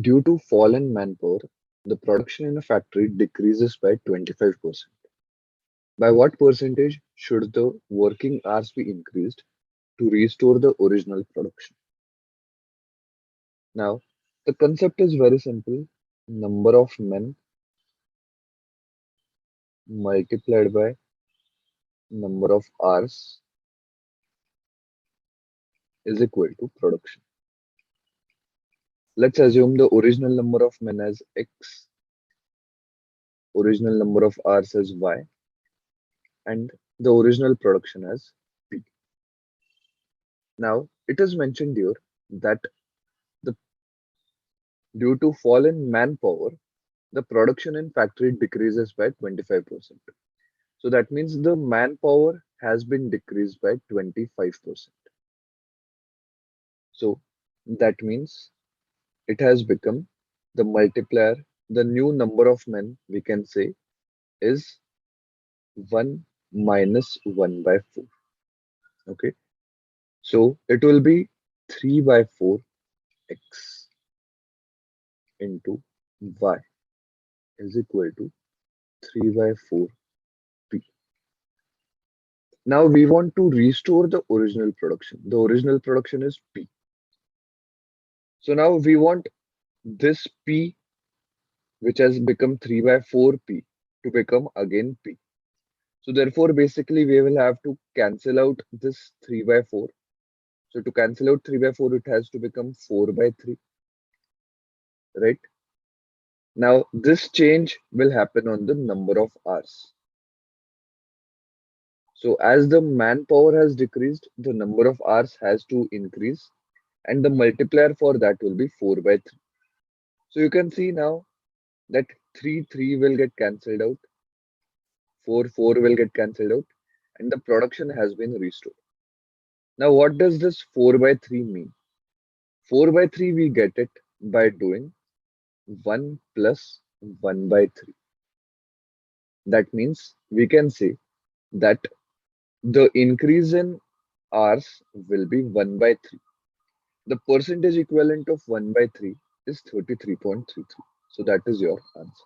Due to fall in manpower, the production in a factory decreases by 25%. By what percentage should the working hours be increased to restore the original production? Now, the concept is very simple. Number of men multiplied by number of hours is equal to production. Let's assume the original number of men as X, original number of hours as Y, and the original production as P. Now, it is mentioned here that the due to fall in manpower, the production in factory decreases by 25%. So that means the manpower has been decreased by 25%. So that means it has become the multiplier, the new number of men we can say is 1 minus 1 by 4. Okay. So it will be 3 by 4 x into y is equal to 3 by 4 p. Now we want to restore the original production. The original production is p. So now we want this p, which has become 3 by 4p, to become again p. So therefore, basically, we will have to cancel out this 3 by 4. So to cancel out 3 by 4, it has to become 4 by 3, right? Now, this change will happen on the number of hours. So as the manpower has decreased, the number of hours has to increase, and the multiplier for that will be 4 by 3. So you can see now that 3 will get cancelled out, 4 will get cancelled out, and the production has been restored. Now, what does this 4 by 3 mean? 4 by 3 we get it by doing 1 plus 1 by 3. That means we can say that the increase in hours will be 1 by 3. The percentage equivalent of 1 by 3 is 33.33. So that is your answer.